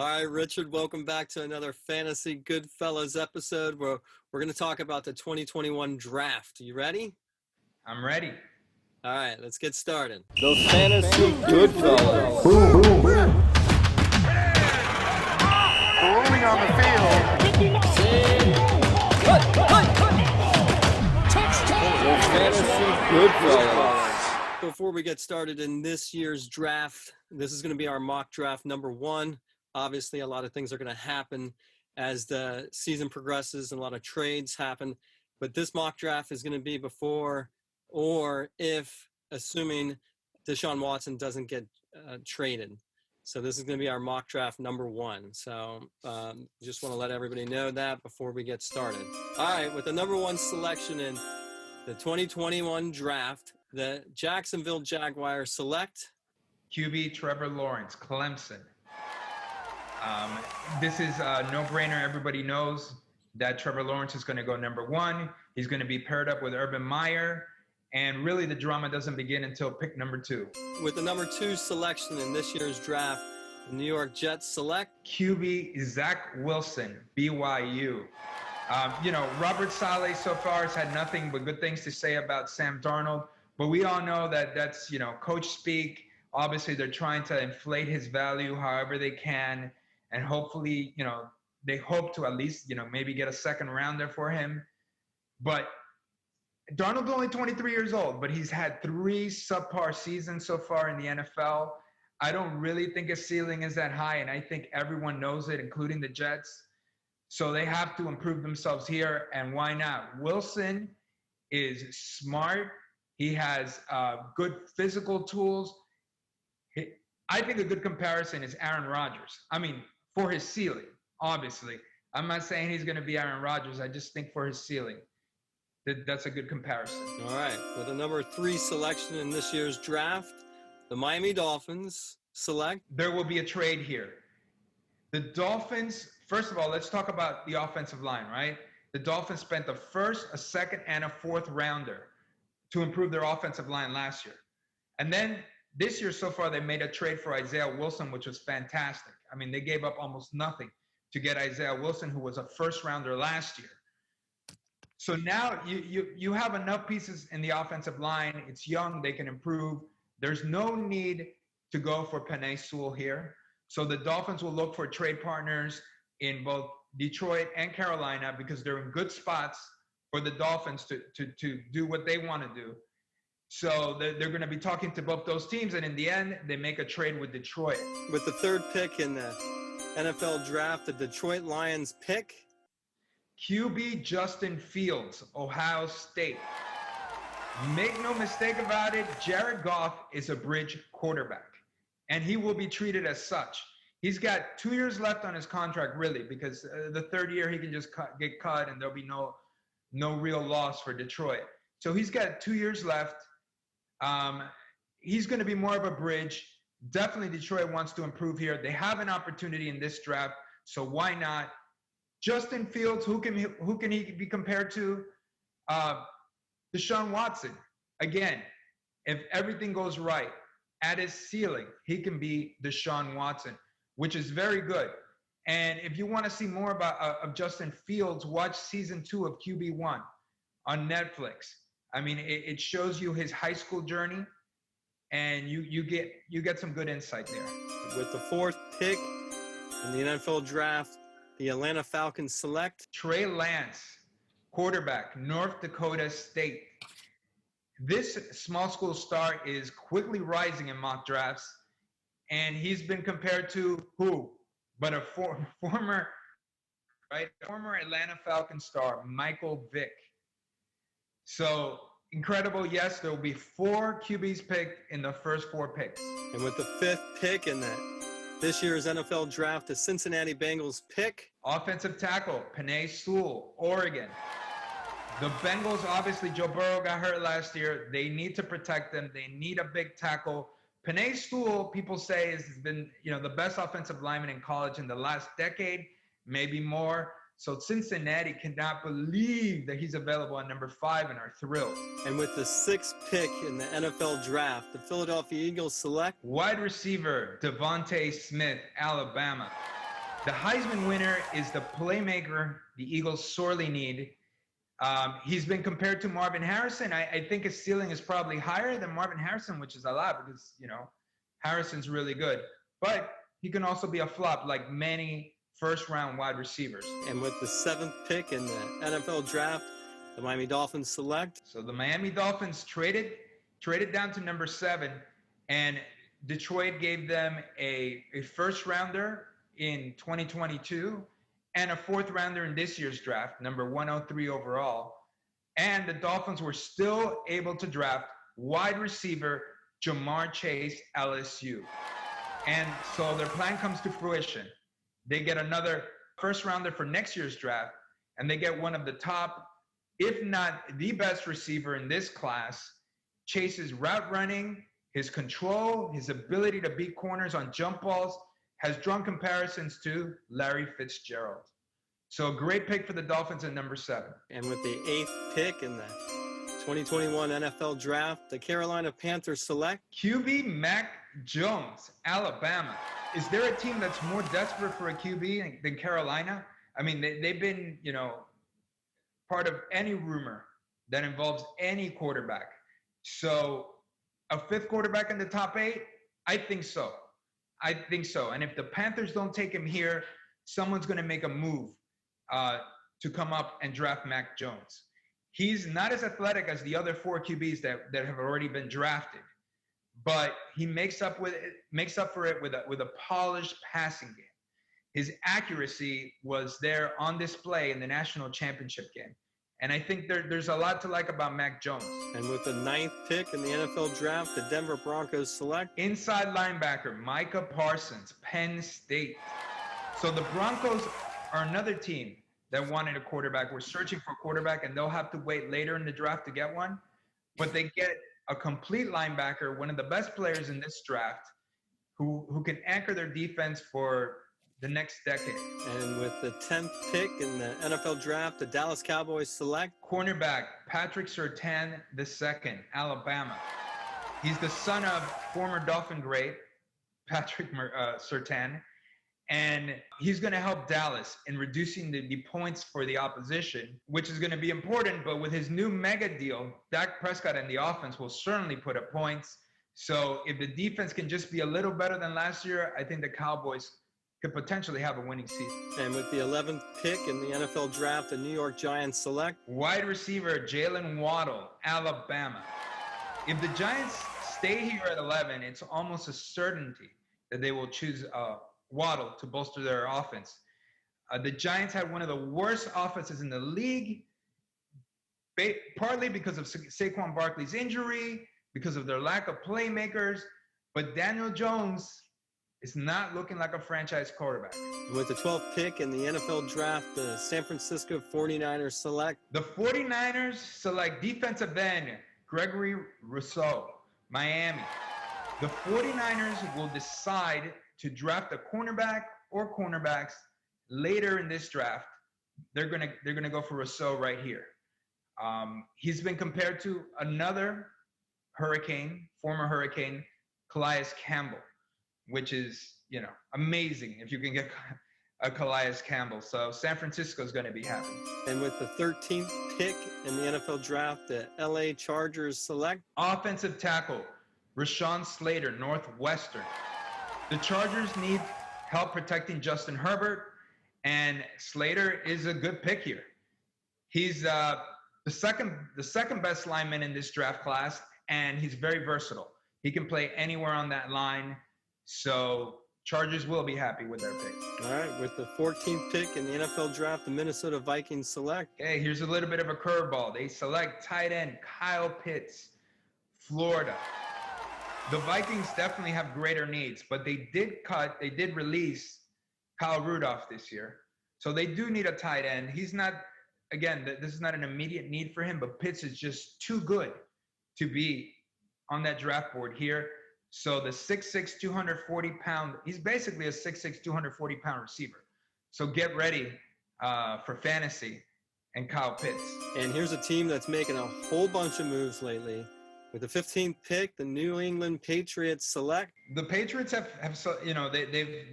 All right, Richard, welcome back to another Fantasy Goodfellas episode where we're going to talk about the 2021 draft. You ready? I'm ready. All right, let's get started. The Fantasy Goodfellas. Boom, boom, boom. Rolling on the field. The Fantasy Goodfellas. Before we get started in this year's draft, this is going to be our mock draft number 1. Obviously, a lot of things are going to happen as the season progresses and a lot of trades happen. But this mock draft is going to be before or if, assuming Deshaun Watson doesn't get traded. So this is going to be our mock draft number 1. So just want to let everybody know that before we get started. All right, with the number 1 selection in the 2021 draft, the Jacksonville Jaguars select QB Trevor Lawrence, Clemson. This is a no-brainer. Everybody knows that Trevor Lawrence is going to go number 1. He's going to be paired up with Urban Meyer. And really, the drama doesn't begin until pick number 2. With the number 2 selection in this year's draft, the New York Jets select QB Zach Wilson, BYU. Robert Saleh so far has had nothing but good things to say about Sam Darnold. But we all know that that's, coach speak. Obviously, they're trying to inflate his value however they can. And hopefully, they hope to at least, maybe get a second rounder for him. But Darnold's only 23 years old, but he's had 3 subpar seasons so far in the NFL. I don't really think his ceiling is that high, and I think everyone knows it, including the Jets. So they have to improve themselves here, and why not? Wilson is smart. He has good physical tools. I think a good comparison is Aaron Rodgers. I mean, for his ceiling, obviously. I'm not saying he's going to be Aaron Rodgers. I just think for his ceiling, that's a good comparison. All right. With the number 3 selection in this year's draft, the Miami Dolphins select. There will be a trade here. The Dolphins, first of all, let's talk about the offensive line, right? The Dolphins spent the first, a second, and a 4th rounder to improve their offensive line last year. And then this year so far, they made a trade for Isaiah Wilson, which was fantastic. I mean, they gave up almost nothing to get Isaiah Wilson, who was a 1st rounder last year. So now you have enough pieces in the offensive line. It's young. They can improve. There's no need to go for Penn Sewell here. So the Dolphins will look for trade partners in both Detroit and Carolina because they're in good spots for the Dolphins to do what they want to do. So they're going to be talking to both those teams, and in the end, they make a trade with Detroit. With the 3rd pick in the NFL draft, the Detroit Lions pick QB Justin Fields, Ohio State. Make no mistake about it, Jared Goff is a bridge quarterback, and he will be treated as such. He's got 2 years left on his contract, really, because the 3rd year he can just get cut, and there'll be no real loss for Detroit. So he's got 2 years left. He's going to be more of a bridge. Definitely Detroit wants to improve here. They have an opportunity in this draft, so why not? Justin Fields, who can he be compared to? Deshaun Watson. Again, if everything goes right, at his ceiling, he can be Deshaun Watson, which is very good. And if you want to see more of Justin Fields, watch season 2 of QB1 on Netflix. I mean, it shows you his high school journey, and you get some good insight there. With the 4th pick in the NFL draft, the Atlanta Falcons select Trey Lance, quarterback, North Dakota State. This small school star is quickly rising in mock drafts, and he's been compared to who? But a former Atlanta Falcons star, Michael Vick. So incredible. Yes, there will be 4 QBs picked in the first 4 picks. And with the 5th pick in this year's NFL draft, the Cincinnati Bengals pick offensive tackle, Penn Sewell, Oregon. The Bengals, obviously, Joe Burrow got hurt last year. They need to protect them. They need a big tackle. Penn Sewell, people say, has been, the best offensive lineman in college in the last decade, maybe more. So Cincinnati cannot believe that he's available at number 5 and are thrilled. And with the 6th pick in the NFL draft, the Philadelphia Eagles select wide receiver Devonta Smith, Alabama. The Heisman winner is the playmaker the Eagles sorely need. He's been compared to Marvin Harrison. I think his ceiling is probably higher than Marvin Harrison, which is a lot because, Harrison's really good. But he can also be a flop like many first-round wide receivers. And with the 7th pick in the NFL draft, the Miami Dolphins select. So the Miami Dolphins traded down to number 7, and Detroit gave them a first-rounder in 2022 and a 4th rounder in this year's draft, number 103 overall. And the Dolphins were still able to draft wide receiver Jamar Chase, LSU. And so their plan comes to fruition. They get another first rounder for next year's draft, and they get one of the top, if not the best receiver in this class. Chase's route running, his control, his ability to beat corners on jump balls has drawn comparisons to Larry Fitzgerald. So a great pick for the Dolphins at number 7. And with the 8th pick in the 2021 NFL draft, the Carolina Panthers select QB Mac Jones, Alabama. Is there a team that's more desperate for a QB than Carolina? I mean, they've been, part of any rumor that involves any quarterback. So a 5th quarterback in the top 8, I think so. And if the Panthers don't take him here, someone's going to make a move to come up and draft Mac Jones. He's not as athletic as the other 4 QBs that have already been drafted, but he makes up for it with a polished passing game. His accuracy was there on display in the national championship game. And I think there's a lot to like about Mac Jones. And with the 9th pick in the NFL draft, the Denver Broncos select inside linebacker Micah Parsons, Penn State. So the Broncos are another team that wanted a quarterback. We're searching for a quarterback, and they'll have to wait later in the draft to get one. But they get a complete linebacker, one of the best players in this draft, who can anchor their defense for the next decade. And with the 10th pick in the NFL draft, the Dallas Cowboys select cornerback Patrick Surtain II, Alabama. He's the son of former Dolphin great Patrick Surtain, and he's going to help Dallas in reducing the points for the opposition, which is going to be important. But with his new mega deal, Dak Prescott and the offense will certainly put up points. So if the defense can just be a little better than last year, I think the Cowboys could potentially have a winning season. And with the 11th pick in the NFL draft, the New York Giants select wide receiver Jalen Waddle, Alabama. If the Giants stay here at 11, it's almost a certainty that they will choose Waddle to bolster their offense. The Giants had one of the worst offenses in the league, partly because of Saquon Barkley's injury, because of their lack of playmakers, but Daniel Jones is not looking like a franchise quarterback. With the 12th pick in the NFL draft, the San Francisco 49ers select the 49ers select defensive end Gregory Rousseau, Miami. The 49ers will decide to draft a cornerback or cornerbacks later in this draft. They're gonna go for Rousseau right here. He's been compared to another former Hurricane, Calais Campbell, which is, amazing if you can get a Calais Campbell. So San Francisco is going to be happy. And with the 13th pick in the NFL draft, the LA Chargers select offensive tackle Rashawn Slater, Northwestern. The Chargers need help protecting Justin Herbert, and Slater is a good pick here. He's the second best lineman in this draft class, and he's very versatile. He can play anywhere on that line. So Chargers will be happy with their pick. All right, with the 14th pick in the NFL draft, the Minnesota Vikings select. Okay, here's a little bit of a curveball. They select tight end Kyle Pitts, Florida. The Vikings definitely have greater needs, but they did release Kyle Rudolph this year. So they do need a tight end. He's not, again, this is not an immediate need for him, but Pitts is just too good to be on that draft board here. So the 6'6", 240-pound, he's basically a 6'6", 240-pound receiver. So get ready for fantasy and Kyle Pitts. And here's a team that's making a whole bunch of moves lately. With the 15th pick, the New England Patriots select. The Patriots have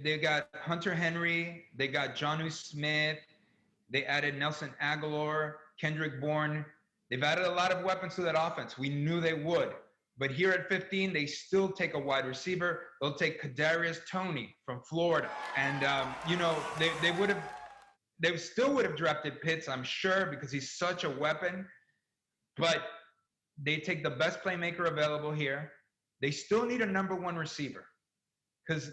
they've got Hunter Henry, they got Jonnu Smith, they added Nelson Aguilar, Kendrick Bourne. They've added a lot of weapons to that offense. We knew they would. But here at 15, they still take a wide receiver. They'll take Kadarius Toney from Florida. And, they still would have drafted Pitts, I'm sure, because he's such a weapon. But they take the best playmaker available here. They still need a number one receiver because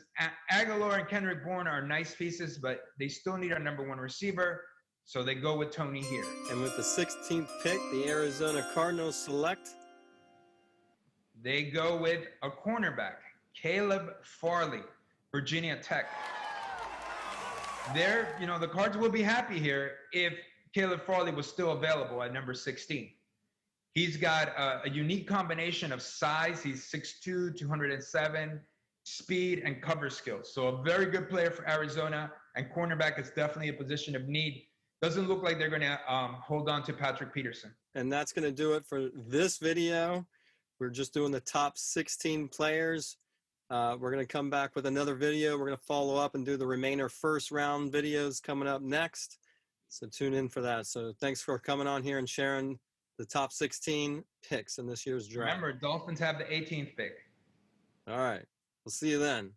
Aguilar and Kendrick Bourne are nice pieces, but they still need a number one receiver. So they go with Toney here. And with the 16th pick, the Arizona Cardinals select. They go with a cornerback, Caleb Farley, Virginia Tech. The Cards will be happy here if Caleb Farley was still available at number 16. He's got a unique combination of size. He's 6'2", 207, speed, and cover skills. So a very good player for Arizona, and cornerback is definitely a position of need. Doesn't look like they're going to hold on to Patrick Peterson. And that's going to do it for this video. We're just doing the top 16 players. We're going to come back with another video. We're going to follow up and do the remainder first round videos coming up next. So tune in for that. So thanks for coming on here and sharing the top 16 picks in this year's draft. Remember, Dolphins have the 18th pick. All right. We'll see you then.